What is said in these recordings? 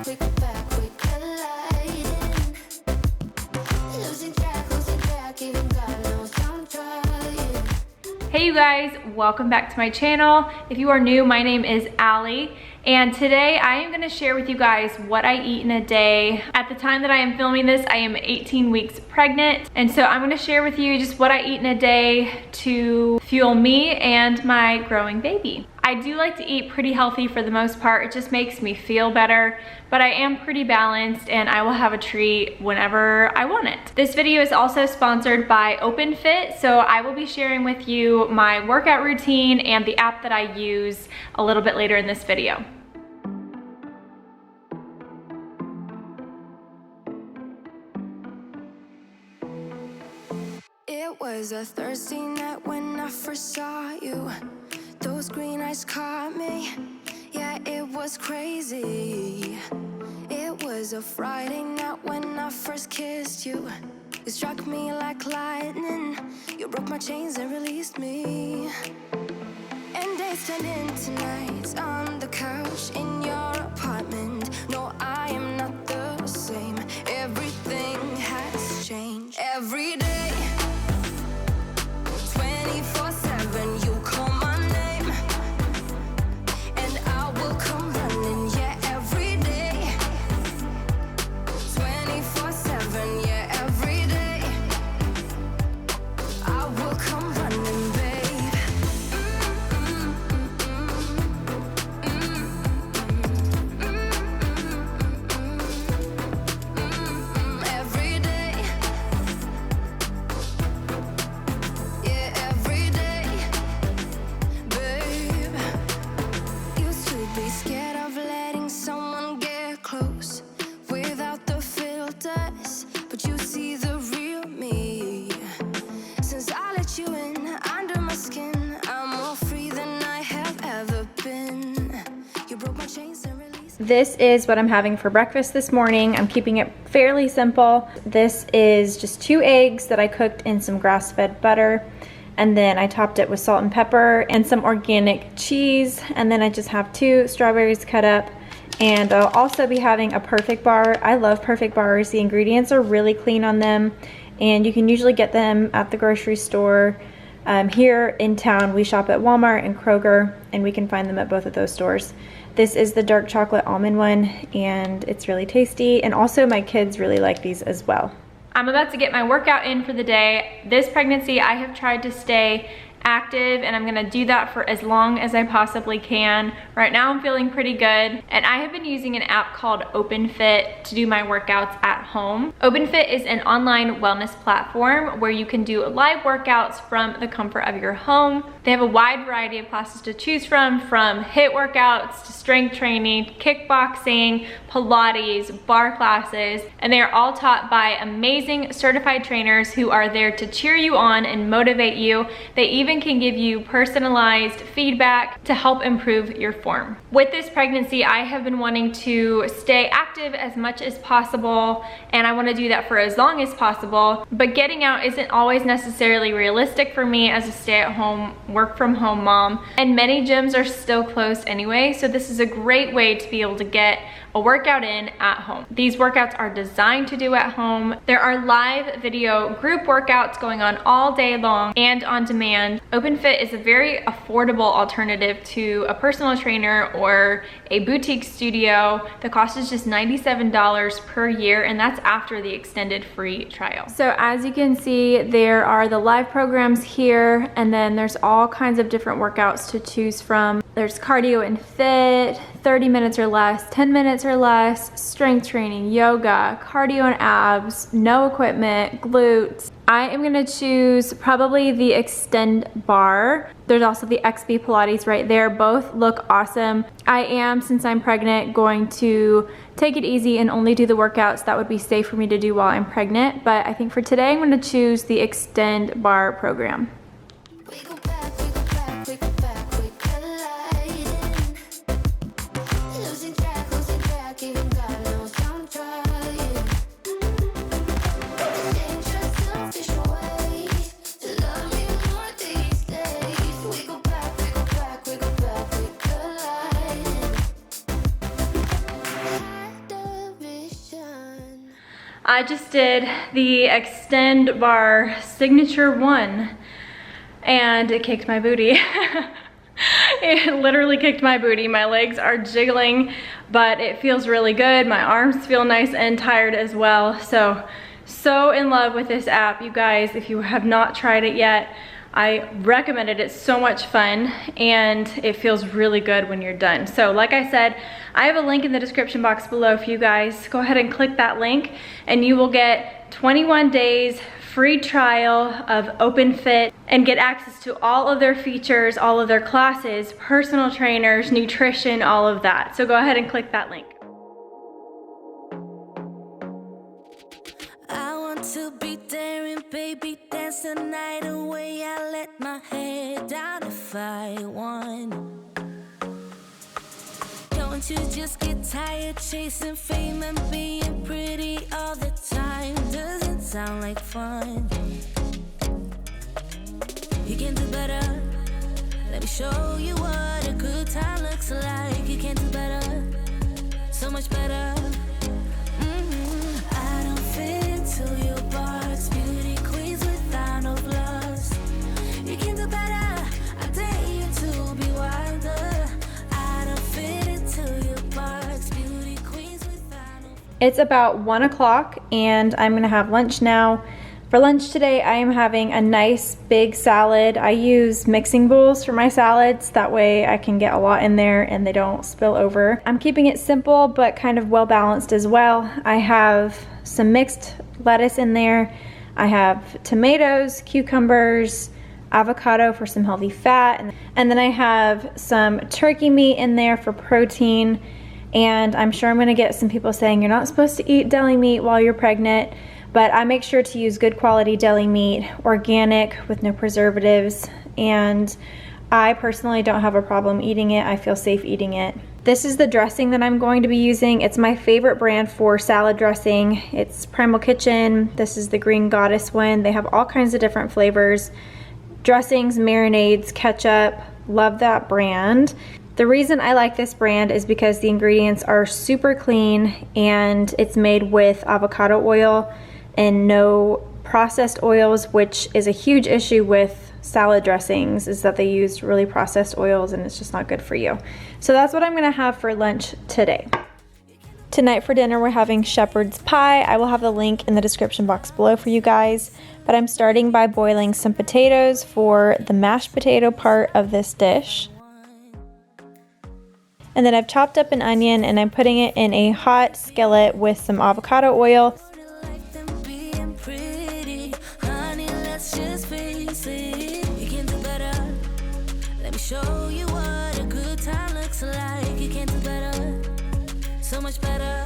we go back, we colliding. Losing track, even God knows I'm trying. Hey you guys, welcome back to my channel. If you are new, my name is Allie, and today I am going to share with you guys what I eat in a day. At the time that I am filming this, I am 18 weeks pregnant, and so I'm going to share with you just what I eat in a day to fuel me and my growing baby. I do like to eat pretty healthy for the most part. It just makes me feel better, but I am pretty balanced and I will have a treat whenever I want it. This video is also sponsored by OpenFit, so I will be sharing with you my workout routine and the app that I use a little bit later in this video. It was a Thursday night when I first saw you. Those green eyes caught me. Yeah, it was crazy. It was a Friday night when I first kissed you. You struck me like lightning. You broke my chains and released me. And days turned into nights on the couch in your apartment. No, I am not the same. Everything has changed. Every day, 24/7, you call my name, and I will come running. Yeah, every day, 24/7. Yeah, every day, I will come running, babe. Every day, yeah, every day, babe. Used to be scared of letting someone get close without the filters, but you see the real me. Since I let you in under my skin, I'm more free than I have ever been. You broke my chains and released. This is what I'm having for breakfast this morning. I'm keeping it fairly simple. This is just 2 eggs that I cooked in some grass-fed butter, and then I topped it with salt and pepper and some organic cheese, and then I just have 2 strawberries cut up. And I'll also be having a Perfect Bar. I love Perfect Bars. The ingredients are really clean on them, and you can usually get them at the grocery store. Here in town, we shop at Walmart and Kroger, and we can find them at both of those stores. This is the dark chocolate almond one, and it's really tasty, and also my kids really like these as well. I'm about to get my workout in for the day. This pregnancy, I have tried to stay active, and I'm gonna do that for as long as I possibly can. Right now I'm feeling pretty good, and I have been using an app called OpenFit to do my workouts at home. OpenFit is an online wellness platform where you can do live workouts from the comfort of your home. They have a wide variety of classes to choose from HIIT workouts to strength training, kickboxing, Pilates, bar classes, and they are all taught by amazing certified trainers who are there to cheer you on and motivate you. They even can give you personalized feedback to help improve your form. With this pregnancy, I have been wanting to stay active as much as possible, and I want to do that for as long as possible, but getting out isn't always necessarily realistic for me as a stay-at-home, work-from-home mom, and many gyms are still closed anyway, so this is a great way to be able to get a workout in at home. These workouts are designed to do at home. There are live video group workouts going on all day long and on demand. OpenFit is a very affordable alternative to a personal trainer or a boutique studio. The cost is just $97 per year, and that's after the extended free trial. So as you can see, there are the live programs here, and then there's all kinds of different workouts to choose from. There's cardio and fit, 30 minutes or less, 10 minutes or less, strength training, yoga, cardio and abs, no equipment, glutes. I am gonna choose probably the Extend bar. There's also the XB Pilates right there. Both look awesome. I am, since I'm pregnant, going to take it easy and only do the workouts that would be safe for me to do while I'm pregnant. But I think for today, I'm gonna choose the Extend bar program. We go back, we go back, we go back, we colliding. Losing track, even God knows I'm trying. Dangerous, selfish ways to love me more these days. We go back, we go back, we go back, we colliding. Had I just did the Extend Bar Signature 1 and it kicked my booty. It literally kicked my booty. My legs are jiggling, but it feels really good. My arms feel nice and tired as well. So in love with this app, you guys. If you have not tried it yet, I recommend it. It's so much fun and it feels really good when you're done. So like I said, I have a link in the description box below for you guys. Go ahead and click that link and you will get 21 days free trial of OpenFit and get access to all of their features, all of their classes, personal trainers, nutrition, all of that. So go ahead and click that link. I want to be daring, baby, dance the night away. I let my head down if I won. Don't you just get tired chasing fame and being pretty all the time? Doesn't sound like fun. You can do better. Let me show you what a good time looks like. You can do better, so much better. I don't fit into your box, beauty queens without no flaws. You can do better. I dare you to be wilder. I don't fit into your box, beauty queens without no. It's about 1 o'clock and I'm gonna have lunch now. For lunch today, I am having a nice big salad. I use mixing bowls for my salads. That way I can get a lot in there and they don't spill over. I'm keeping it simple, but kind of well balanced as well. I have some mixed lettuce in there. I have tomatoes, cucumbers, avocado for some healthy fat. And then I have some turkey meat in there for protein. And I'm sure I'm gonna get some people saying you're not supposed to eat deli meat while you're pregnant. But I make sure to use good quality deli meat, organic, with no preservatives, and I personally don't have a problem eating it. I feel safe eating it. This is the dressing that I'm going to be using. It's my favorite brand for salad dressing. It's Primal Kitchen. This is the Green Goddess one. They have all kinds of different flavors. Dressings, marinades, ketchup. Love that brand. The reason I like this brand is because the ingredients are super clean and it's made with avocado oil and no processed oils, which is a huge issue with salad dressings, is that they use really processed oils and it's just not good for you. So that's what I'm gonna have for lunch today. Tonight for dinner we're having shepherd's pie. I will have the link in the description box below for you guys, but I'm starting by boiling some potatoes for the mashed potato part of this dish. And then I've chopped up an onion and I'm putting it in a hot skillet with some avocado oil. Show you what a good time looks like. You can do better, so much better.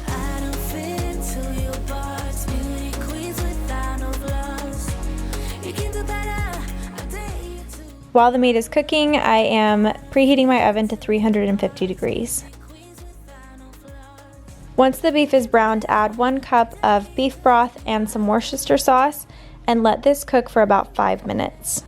I don't fit into your box, beauty queens without no flaws. You can do better. I dare you to. While the meat is cooking, I am preheating my oven to 350 degrees. Once the beef is browned, add 1 cup of beef broth and some Worcestershire sauce and let this cook for about 5 minutes.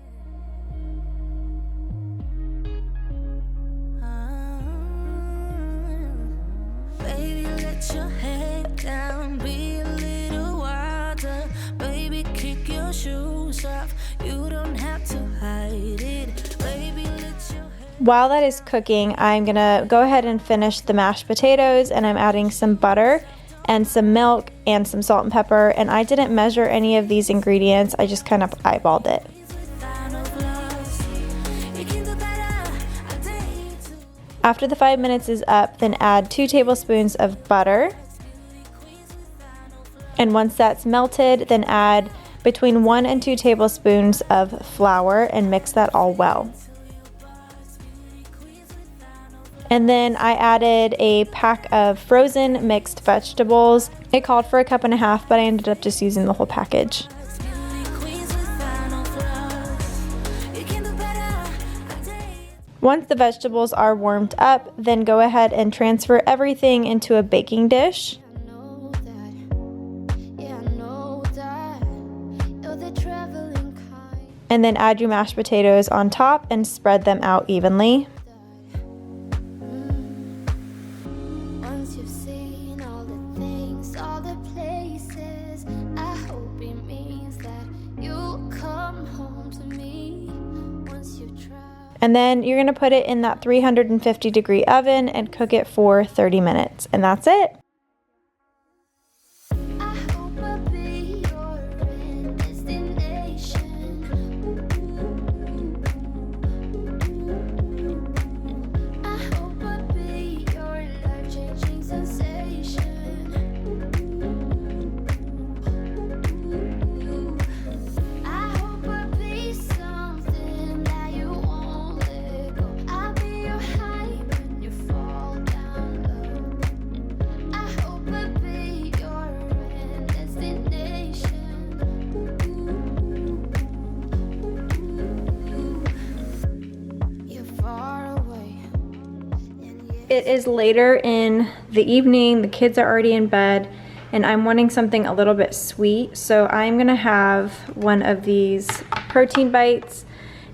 While that is cooking, I'm gonna go ahead and finish the mashed potatoes, and I'm adding some butter and some milk and some salt and pepper, and I didn't measure any of these ingredients, I just kind of eyeballed it. After the 5 minutes is up, then add 2 tablespoons of butter. And once that's melted, then add between 1 and 2 tablespoons of flour and mix that all well. And then I added a pack of frozen mixed vegetables. It called for 1.5 cups, but I ended up just using the whole package. Once the vegetables are warmed up, then go ahead and transfer everything into a baking dish. And then add your mashed potatoes on top and spread them out evenly. all the places. I hope it means that you'll come home to me once you try. And then you're gonna put it in that 350-degree oven and cook it for 30 minutes. And that's it. It is later in the evening, the kids are already in bed, and I'm wanting something a little bit sweet. So I'm gonna have one of these protein bites,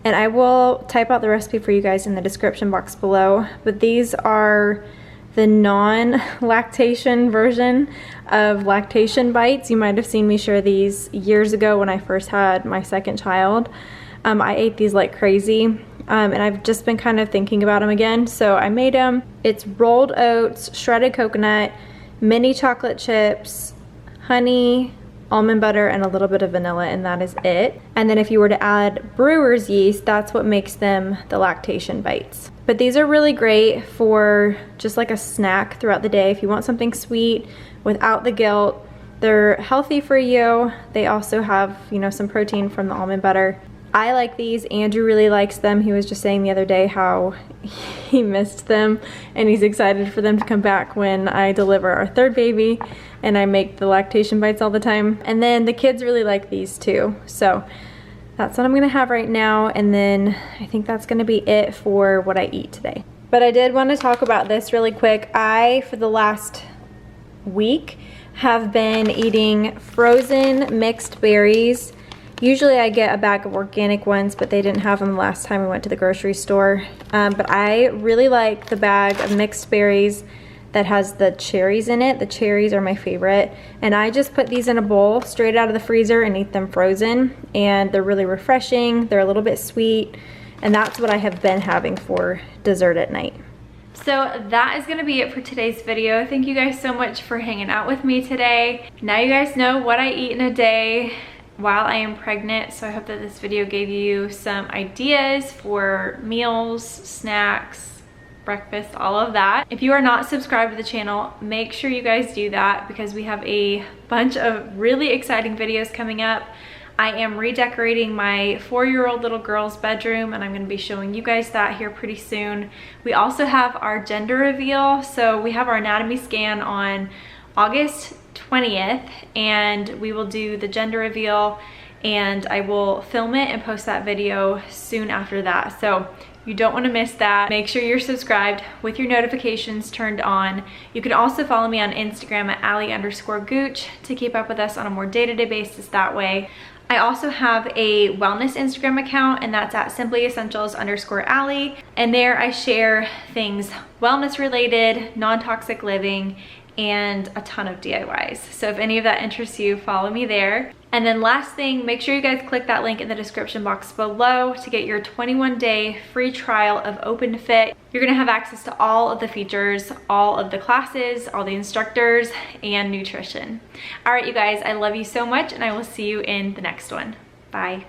and I will type out the recipe for you guys in the description box below. But these are the non-lactation version of lactation bites. You might have seen me share these years ago when I first had my second child. I ate these like crazy. And I've just been kind of thinking about them again, so I made them. It's rolled oats, shredded coconut, mini chocolate chips, honey, almond butter, and a little bit of vanilla, and that is it. And then if you were to add brewer's yeast, that's what makes them the lactation bites. But these are really great for just like a snack throughout the day if you want something sweet without the guilt. They're healthy for you. They also have, you know, some protein from the almond butter. I like these. Andrew really likes them. He was just saying the other day how he missed them and he's excited for them to come back when I deliver our third baby and I make the lactation bites all the time. And then the kids really like these too. So that's what I'm gonna have right now, and then I think that's gonna be it for what I eat today. But I did want to talk about this really quick. I, for the last week, have been eating frozen mixed berries. Usually I get a bag of organic ones, but they didn't have them last time we went to the grocery store. But I really like the bag of mixed berries that has the cherries in it. The cherries are my favorite. And I just put these in a bowl straight out of the freezer and eat them frozen. And they're really refreshing. They're a little bit sweet. And that's what I have been having for dessert at night. So that is gonna be it for today's video. Thank you guys so much for hanging out with me today. Now you guys know what I eat in a day while I am pregnant, so I hope that this video gave you some ideas for meals, snacks, breakfast, all of that. If you are not subscribed to the channel, make sure you guys do that because we have a bunch of really exciting videos coming up. I am redecorating my 4-year-old little girl's bedroom, and I'm going to be showing you guys that here pretty soon. We also have our gender reveal, so we have our anatomy scan on August 20th, and we will do the gender reveal, and I will film it and post that video soon after that. So you don't want to miss that. Make sure you're subscribed with your notifications turned on. You can also follow me on Instagram at Allie_Gooch to keep up with us on a more day-to-day basis that way. I also have a wellness Instagram account, and that's at simplyessentials_Allie. And there I share things wellness related, non-toxic living, and a ton of DIYs. So if any of that interests you, follow me there. And then last thing, make sure you guys click that link in the description box below to get your 21-day free trial of OpenFit. You're gonna have access to all of the features, all of the classes, all the instructors, and nutrition. All right, you guys, I love you so much, and I will see you in the next one. Bye.